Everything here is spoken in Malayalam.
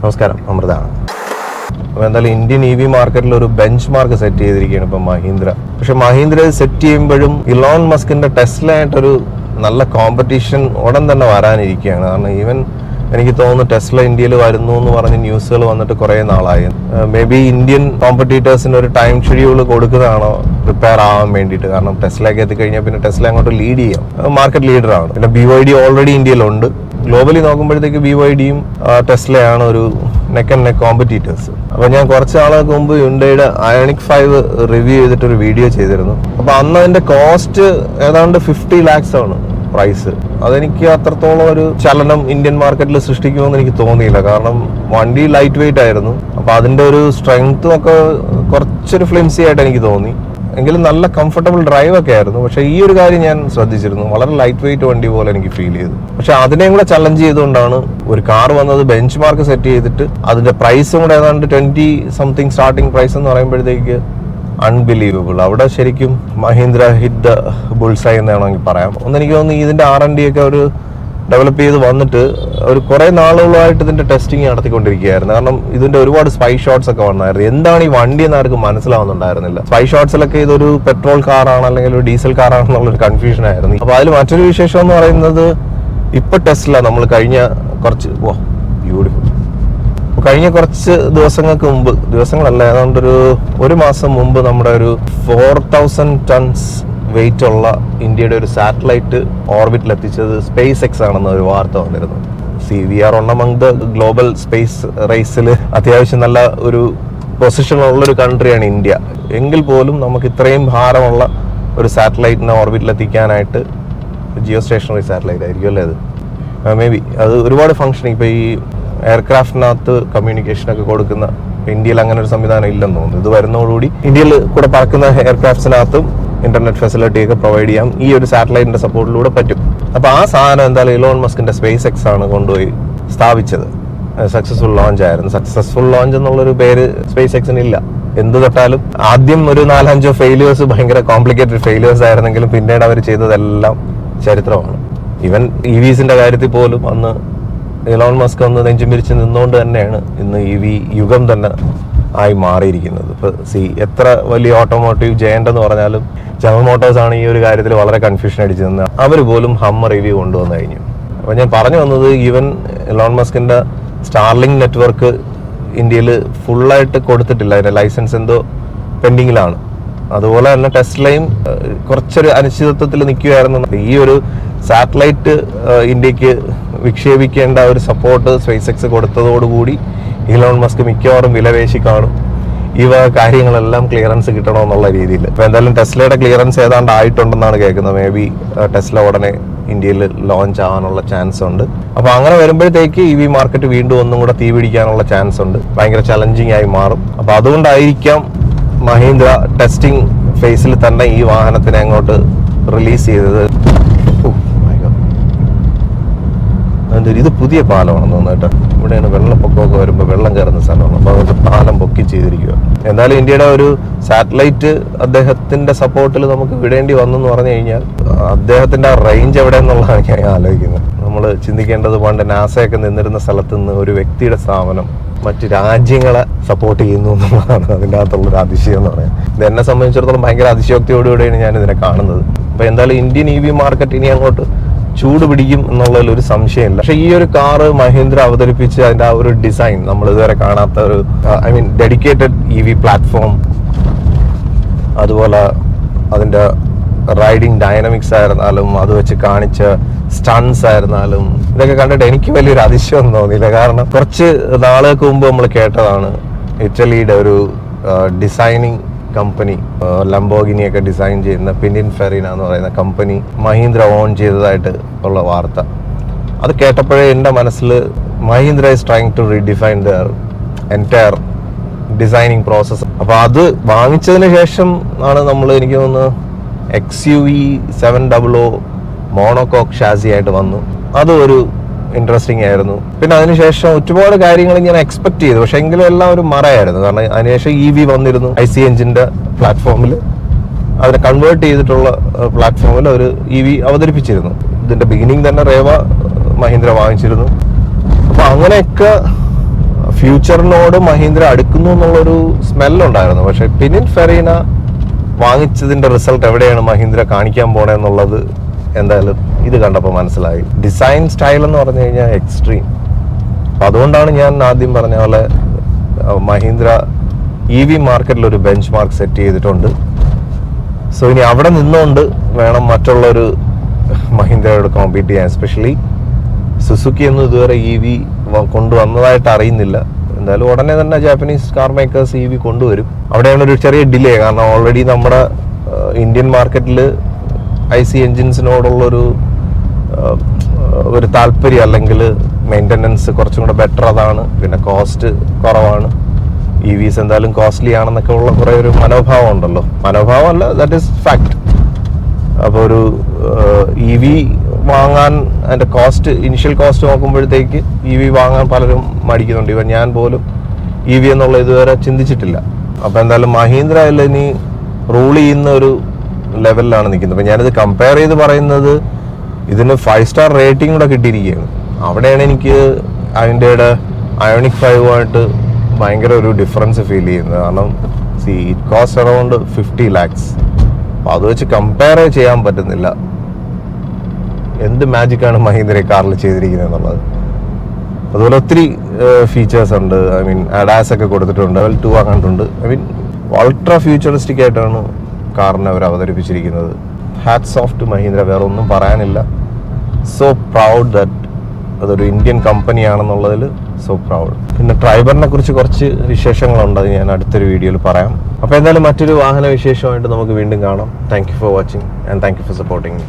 നമസ്കാരം, അമൃതാണ്. അപ്പോൾ എന്തായാലും ഇന്ത്യൻ EV മാർക്കറ്റിൽ ഒരു ബെഞ്ച് മാർക്ക് സെറ്റ് ചെയ്തിരിക്കുകയാണ് ഇപ്പം മഹീന്ദ്ര. പക്ഷെ മഹീന്ദ്ര സെറ്റ് ചെയ്യുമ്പോഴും ഇലോൺ മസ്കിന്റെ ടെസ്ലയായിട്ടൊരു നല്ല കോമ്പറ്റീഷൻ ഉടൻ തന്നെ വരാനിരിക്കുകയാണ്. കാരണം ഈവൻ എനിക്ക് തോന്നുന്നു ടെസ്ല ഇന്ത്യയിൽ വരുന്നു എന്ന് പറഞ്ഞ് ന്യൂസുകൾ വന്നിട്ട് കുറേ നാളായി. മേ ബി ഇന്ത്യൻ കോമ്പറ്റീറ്റേഴ്സിന് ഒരു ടൈം ഷെഡ്യൂൾ കൊടുക്കുന്നതാണോ പ്രിപ്പയർ ആവാൻ വേണ്ടിയിട്ട്. കാരണം ടെസ്ലയൊക്കെ എത്തിക്കഴിഞ്ഞാൽ പിന്നെ ടെസ്ല അങ്ങോട്ട് ലീഡ് ചെയ്യാം, മാർക്കറ്റ് ലീഡറാണ്. പിന്നെ BYD ഓൾറെഡി ഇന്ത്യയിലുണ്ട്. ഗ്ലോബലി നോക്കുമ്പോഴത്തേക്ക് BYDയും ടെസ്ലയാണ് ഒരു നെക്ക് ആൻഡ് നെക്ക് കോമ്പറ്റീറ്റേഴ്സ്. അപ്പോൾ ഞാൻ കുറച്ച് നാളുകൾക്ക് മുമ്പ് ഹ്യുണ്ടായിയുടെ അയോണിക് 5 റിവ്യൂ ചെയ്തിട്ടൊരു വീഡിയോ ചെയ്തിരുന്നു. അപ്പോൾ അന്ന് അതിന്റെ കോസ്റ്റ് ഏതാണ്ട് 50 lakhs ആണ് പ്രൈസ്. അതെനിക്ക് അത്രത്തോളം ഒരു ചലനം ഇന്ത്യൻ മാർക്കറ്റിൽ സൃഷ്ടിക്കുമെന്ന് എനിക്ക് തോന്നിയില്ല. കാരണം വണ്ടി ലൈറ്റ് വെയിറ്റ് ആയിരുന്നു. അപ്പോൾ അതിന്റെ ഒരു സ്ട്രെങ്ത്തും ഒക്കെ കുറച്ചൊരു ഫ്ലിംസി ആയിട്ട് എനിക്ക് തോന്നി. എങ്കിലും നല്ല കംഫർട്ടബിൾ ഡ്രൈവ് ഒക്കെ ആയിരുന്നു. പക്ഷെ ഈ ഒരു കാര്യം ഞാൻ ശ്രദ്ധിച്ചിരുന്നു, വളരെ ലൈറ്റ് വെയിറ്റ് വണ്ടി പോലെ എനിക്ക് ഫീൽ ചെയ്തു. പക്ഷെ അതിനെയും കൂടെ ചലഞ്ച് ചെയ്തുകൊണ്ടാണ് ഒരു കാർ വന്നത്. ബെഞ്ച് മാർക്ക് സെറ്റ് ചെയ്തിട്ട് അതിന്റെ പ്രൈസും കൂടെ ഏതാണ്ട് 20 something സ്റ്റാർട്ടിംഗ് പ്രൈസ് എന്ന് പറയുമ്പോഴത്തേക്ക് അൺബിലീവബിൾ. അവിടെ ശരിക്കും മഹീന്ദ്ര ഹിറ്റ് ദ ബുൾസൈ എന്ന് വേണമെങ്കിൽ പറയാം. എനിക്ക് തോന്നുന്നു ഇതിന്റെ R&D ഒക്കെ ഒരു ഡെവലപ്പ് ചെയ്ത് വന്നിട്ട് ഒരു കുറെ നാളുകളായിട്ട് ഇതിന്റെ ടെസ്റ്റിംഗ് നടത്തിക്കൊണ്ടിരിക്കുകയായിരുന്നു. കാരണം ഇതിന്റെ ഒരുപാട് സ്പൈ ഷോട്ട്സ് ഒക്കെ വന്നായിരുന്നു. എന്താണ് ഈ വണ്ടി എന്ന് ആർക്കും മനസ്സിലാവുന്നുണ്ടായിരുന്നില്ല. സ്പൈ ഷോട്ട്സിലൊക്കെ ഇതൊരു പെട്രോൾ കാറാണ് അല്ലെങ്കിൽ ഒരു ഡീസൽ കാറാണെന്നുള്ളൊരു കൺഫ്യൂഷൻ ആയിരുന്നു. അപ്പൊ അതിൽ മറ്റൊരു വിശേഷം എന്ന് പറയുന്നത്, ഇപ്പൊ ടെസ്ല നമ്മൾ കഴിഞ്ഞ ദിവസങ്ങൾക്ക് മുമ്പ്, ദിവസങ്ങളല്ല ഏതാണ്ട് ഒരു മാസം മുമ്പ് നമ്മുടെ ഒരു 4000 tons വെയിറ്റ് ഉള്ള ഇന്ത്യയുടെ ഒരു സാറ്റലൈറ്റ് ഓർബിറ്റിൽ എത്തിച്ചത് SpaceX ആണെന്ന് ഒരു വാർത്ത വന്നിരുന്നു. We are one among the global space റേസിൽ അത്യാവശ്യം നല്ല ഒരു പൊസിഷനുള്ളൊരു കൺട്രിയാണ് ഇന്ത്യ. എങ്കിൽ പോലും നമുക്ക് ഇത്രയും ഭാരമുള്ള ഒരു സാറ്റലൈറ്റിനെ ഓർബിറ്റിൽ എത്തിക്കാനായിട്ട്, ജിയോ സ്റ്റേഷനറി സാറ്റലൈറ്റ് ആയിരിക്കും അല്ലേ അത്, മേ ബി അത് ഒരുപാട് ഫംഗ്ഷൻ. ഇപ്പോൾ ഈ എയർക്രാഫ്റ്റിനകത്ത് കമ്മ്യൂണിക്കേഷനൊക്കെ കൊടുക്കുന്ന, ഇന്ത്യയിൽ അങ്ങനെ ഒരു സംവിധാനം ഇല്ലെന്ന് തോന്നുന്നു. ഇത് വരുന്നതോടുകൂടി ഇന്ത്യയിൽ കൂടെ പറക്കുന്ന എയർക്രാഫ്റ്റ്സിനകത്തും ഇന്റർനെറ്റ് ഫെസിലിറ്റി ഒക്കെ പ്രൊവൈഡ് ചെയ്യാം ഈ ഒരു സാറ്റലൈറ്റിന്റെ സപ്പോർട്ടിലൂടെ പറ്റും. അപ്പൊ ആ സാധനം എന്തായാലും ഇലോൺ മസ്കിന്റെ SpaceX ആണ് കൊണ്ടുപോയി സ്ഥാപിച്ചത്. സക്സസ്ഫുൾ ലോഞ്ച് ആയിരുന്നു. സക്സസ്ഫുൾ ലോഞ്ച് എന്നുള്ളൊരു പേര് SpaceXന് ഇല്ല. എന്ത് തൊട്ടാലും ആദ്യം ഒരു 4-5 ഫെയിലിയേഴ്സ്, ഭയങ്കര കോംപ്ലിക്കേറ്റഡ് ഫെയിലിയേഴ്സ് ആയിരുന്നെങ്കിലും പിന്നീട് അവർ ചെയ്തതെല്ലാം ചരിത്രമാണ്. ഈവൻ EVസിന്റെ കാര്യത്തിൽ പോലും അന്ന് ഇലോൺ മസ്ക് ഒന്ന് നെഞ്ചുമിരിച്ച് നിന്നുകൊണ്ട് തന്നെയാണ് ഇന്ന് EV യുഗം തന്നെ ആയി മാറിയിരിക്കുന്നത്. ഇപ്പൊ എത്ര വലിയ ഓട്ടോമോട്ടീവ് ജയന്റ് എന്ന് പറഞ്ഞാലും ജനറൽ മോട്ടോഴ്സ് ആണ് ഈ ഒരു കാര്യത്തിൽ വളരെ കൺഫ്യൂഷൻ അടിച്ചു നിന്ന് അവർ പോലും ഹമ്മർ റിവ്യൂ കൊണ്ടുവന്നു കഴിഞ്ഞു. അപ്പൊ ഞാൻ പറഞ്ഞു വന്നത്, ഈവൻ ഇലോൺ മസ്കിന്റെ സ്റ്റാർലിങ്ക് നെറ്റ്വർക്ക് ഇന്ത്യയിൽ ഫുള്ളായിട്ട് കൊടുത്തിട്ടില്ല. അതിന്റെ ലൈസൻസ് എന്തോ പെൻഡിങ്ങിലാണ്. അതുപോലെ തന്നെ ടെസ്ലയും കുറച്ചൊരു അനിശ്ചിതത്വത്തിൽ നിൽക്കുകയായിരുന്നു. ഈ ഒരു സാറ്റലൈറ്റ് ഇന്ത്യക്ക് വിക്ഷേപിക്കേണ്ട ഒരു സപ്പോർട്ട് SpaceX കൊടുത്തതോടുകൂടി ഇലോൺ മസ്ക് മിക്കവാറും വിലപേശി കാണും. ഈ കാര്യങ്ങളെല്ലാം ക്ലിയറൻസ് കിട്ടണമെന്നുള്ള രീതിയിൽ. ഇപ്പൊ എന്തായാലും ടെസ്ലയുടെ ക്ലിയറൻസ് ഏതാണ്ട് ആയിട്ടുണ്ടെന്നാണ് കേൾക്കുന്നത്. മേ ബി ടെസ്ല ഉടനെ ഇന്ത്യയിൽ ലോഞ്ച് ആവാനുള്ള ചാൻസ് ഉണ്ട്. അപ്പൊ അങ്ങനെ വരുമ്പോഴത്തേക്ക് EV മാർക്കറ്റ് വീണ്ടും ഒന്നും കൂടെ തീ പിടിക്കാനുള്ള ചാൻസ് ഉണ്ട്. ഭയങ്കര ചലഞ്ചിങ് ആയി മാറും. അപ്പൊ അതുകൊണ്ടായിരിക്കാം മഹീന്ദ്ര ടെസ്റ്റിംഗ് ഫേസിൽ തന്നെ ഈ വാഹനത്തിനെ അങ്ങോട്ട് റിലീസ് ചെയ്തത്. ഇത് പുതിയ പാലമാണെന്ന് തോന്നുന്നു കേട്ടോ. ഇവിടെയാണ് വെള്ളപ്പൊക്കമൊക്കെ വരുമ്പോൾ വെള്ളം കയറുന്ന സ്ഥലമാണ്. അപ്പോൾ അതുകൊണ്ട് പാലം പൊക്കി ചെയ്തിരിക്കുക. എന്തായാലും ഇന്ത്യയുടെ ഒരു സാറ്റലൈറ്റ് അദ്ദേഹത്തിന്റെ സപ്പോർട്ടിൽ നമുക്ക് വിടേണ്ടി വന്നെന്ന് പറഞ്ഞു കഴിഞ്ഞാൽ അദ്ദേഹത്തിന്റെ ആ റേഞ്ച് എവിടെ എന്നുള്ളതാണ് ഞാൻ ആലോചിക്കുന്നത്. നമ്മൾ ചിന്തിക്കേണ്ടത്, പണ്ട് നാസയൊക്കെ നിന്നിരുന്ന സ്ഥലത്ത് നിന്ന് ഒരു വ്യക്തിയുടെ സ്ഥാപനം മറ്റ് രാജ്യങ്ങളെ സപ്പോർട്ട് ചെയ്യുന്നു എന്നുള്ളതാണ് അതിൻ്റെ അകത്തുള്ളൊരു അതിശയം എന്ന് പറയാം. ഇത് എന്നെ സംബന്ധിച്ചിടത്തോളം ഭയങ്കര അതിശയോക്തിയോടുകൂടിയാണ് ഞാൻ ഇതിനെ കാണുന്നത്. അപ്പോൾ എന്തായാലും ഇന്ത്യൻ EV മാർക്കറ്റ് ഇനി അങ്ങോട്ട് ചൂട് പിടിക്കും എന്നുള്ളതിൽ ഒരു സംശയമില്ല. പക്ഷെ ഈ ഒരു കാറ് മഹീന്ദ്ര അവതരിപ്പിച്ച് അതിന്റെ ആ ഒരു ഡിസൈൻ നമ്മൾ ഇതുവരെ കാണാത്ത ഒരു, ഡെഡിക്കേറ്റഡ് EV പ്ലാറ്റ്ഫോം, അതുപോലെ അതിന്റെ റൈഡിങ് ഡൈനാമിക്സ് ആയിരുന്നാലും അത് വെച്ച് കാണിച്ച സ്റ്റൺസ് ആയിരുന്നാലും ഇതൊക്കെ കണ്ടിട്ട് എനിക്ക് വലിയൊരു അതിശയം തോന്നിയില്ല. കാരണം കുറച്ച് നാളുകൾക്ക് മുമ്പ് നമ്മൾ കേട്ടതാണ് ഇറ്റലിയുടെ ഒരു ഡിസൈനിങ് കമ്പനി, ലംബോഗിനിയൊക്കെ ഡിസൈൻ ചെയ്യുന്ന പിനിൻഫെറിന എന്ന് പറയുന്ന കമ്പനി മഹീന്ദ്ര ഓൺ ചെയ്തതായിട്ട് ഉള്ള വാർത്ത. അത് കേട്ടപ്പോഴേ എൻ്റെ മനസ്സിൽ Mahindra is trying to redefine the entire designing process. അപ്പോൾ അത് വാങ്ങിച്ചതിന് ശേഷം ആണ് നമ്മൾ, എനിക്ക് തോന്നുന്നു, XUV 700 മോണോകോക്ക് ഷാസി ആയിട്ട് വന്നു. അതും ഒരു ഇൻട്രസ്റ്റിംഗ് ആയിരുന്നു. പിന്നെ അതിനുശേഷം ഒരുപാട് കാര്യങ്ങൾ ഞാൻ എക്സ്പെക്ട് ചെയ്തു. പക്ഷെ എങ്കിലും എല്ലാം ഒരു മറയായിരുന്നു. കാരണം അതിനുശേഷം EV വന്നിരുന്നു. IC എഞ്ചിന്റെ പ്ലാറ്റ്ഫോമിൽ, അതിനെ കൺവേർട്ട് ചെയ്തിട്ടുള്ള പ്ലാറ്റ്ഫോമിൽ ഒരു EV അവതരിപ്പിച്ചിരുന്നു. ഇതിന്റെ ബിഗിനിങ് തന്നെ റേവ മഹീന്ദ്ര വാങ്ങിച്ചിരുന്നു. അപ്പൊ അങ്ങനെയൊക്കെ ഫ്യൂച്ചറിനോട് മഹീന്ദ്ര അടുക്കുന്നു എന്നുള്ളൊരു സ്മെല്ലുണ്ടായിരുന്നു. പക്ഷെ പിനിൻഫെറീന വാങ്ങിച്ചതിന്റെ റിസൾട്ട് എവിടെയാണ് മഹീന്ദ്ര കാണിക്കാൻ പോണെന്നുള്ളത് എന്തായാലും ഇത് കണ്ടപ്പോൾ മനസ്സിലായി. ഡിസൈൻ സ്റ്റൈൽ എന്ന് പറഞ്ഞു കഴിഞ്ഞാൽ എക്സ്ട്രീം. അപ്പം അതുകൊണ്ടാണ് ഞാൻ ആദ്യം പറഞ്ഞ പോലെ മഹീന്ദ്ര EV മാർക്കറ്റിൽ ഒരു ബെഞ്ച് മാർക്ക് സെറ്റ് ചെയ്തിട്ടുണ്ട്. സോ ഇനി അവിടെ നിന്നുകൊണ്ട് വേണം മറ്റുള്ളൊരു മഹീന്ദ്രയോട് കോമ്പീറ്റ് ചെയ്യാൻ. എസ്പെഷ്യലി സുസുക്കി ഒന്നും ഇതുവരെ EV കൊണ്ടുവന്നതായിട്ട് അറിയുന്നില്ല. എന്തായാലും ഉടനെ തന്നെ ജാപ്പനീസ് കാർ മേക്കേഴ്സ് EV കൊണ്ടുവരും. അവിടെയാണ് ഒരു ചെറിയ ഡിലേ. കാരണം ഓൾറെഡി നമ്മുടെ ഇന്ത്യൻ മാർക്കറ്റിൽ IC എൻജിൻസിനോടുള്ളൊരു താല്പര്യം അല്ലെങ്കിൽ മെയിൻ്റനൻസ് കുറച്ചും കൂടെ ബെറ്റർ അതാണ്. പിന്നെ കോസ്റ്റ് കുറവാണ്. EVs എന്തായാലും കോസ്റ്റ്ലി ആണെന്നൊക്കെ ഉള്ള കുറേ ഒരു മനോഭാവം ഉണ്ടല്ലോ. മനോഭാവമല്ല, ദാറ്റ് ഈസ് ഫാക്ട്. അപ്പോൾ ഒരു EV വാങ്ങാൻ അതിൻ്റെ കോസ്റ്റ്, ഇനിഷ്യൽ കോസ്റ്റ് നോക്കുമ്പോഴത്തേക്ക് EV വാങ്ങാൻ പലരും മടിക്കുന്നുണ്ട്. ഇവൻ ഞാൻ പോലും EV എന്നുള്ള ഇതുവരെ ചിന്തിച്ചിട്ടില്ല. അപ്പോൾ എന്തായാലും മഹീന്ദ്ര ഇനി റൂൾ ചെയ്യുന്ന ഒരു ലെവലിലാണ് നിൽക്കുന്നത്. അപ്പം ഞാനിത് കമ്പയർ ചെയ്ത് പറയുന്നത് ഇതിന് 5 സ്റ്റാർ റേറ്റിംഗ് കൂടെ കിട്ടിയിരിക്കുകയാണ്. അവിടെയാണ് എനിക്ക് അതിൻ്റെ അയോണിക് 5 ഭയങ്കര ഒരു ഡിഫറൻസ് ഫീൽ ചെയ്യുന്നത്. കാരണം ഇറ്റ് കോസ്റ്റ് അറൗണ്ട് 50 lakhs. അപ്പോൾ അത് വെച്ച് കമ്പയർ ചെയ്യാൻ പറ്റുന്നില്ല. എന്ത് മാജിക്കാണ് മഹീന്ദ്ര കാറിൽ ചെയ്തിരിക്കുന്നത് എന്നുള്ളത്. അതുപോലെ ഒത്തിരി ഫീച്ചേഴ്സ് ഉണ്ട്. ഐ മീൻ അഡാസ് ഒക്കെ കൊടുത്തിട്ടുണ്ട്. Level 2 ആക്കിയിട്ടുണ്ട്. ഐ മീൻ അൾട്രാ ഫ്യൂച്ചറിസ്റ്റിക് ആയിട്ടാണ് കാറിനെ അവർ അവതരിപ്പിച്ചിരിക്കുന്നത്. Hats of two Mahindra. വേറെ ഒന്നും പറയാനില്ല. സോ പ്രൗഡ് ദാറ്റ് അതൊരു ഇന്ത്യൻ കമ്പനിയാണെന്നുള്ളതിൽ സോ പ്രൗഡ്. പിന്നെ ട്രൈബറിനെ കുറിച്ച് കുറച്ച് വിശേഷങ്ങളുണ്ട്. അത് ഞാൻ അടുത്തൊരു വീഡിയോയിൽ പറയാം. അപ്പോൾ എന്തായാലും മറ്റൊരു വാഹന വിശേഷമായിട്ട് നമുക്ക് വീണ്ടും കാണാം. Thank you for watching and thank you for supporting me.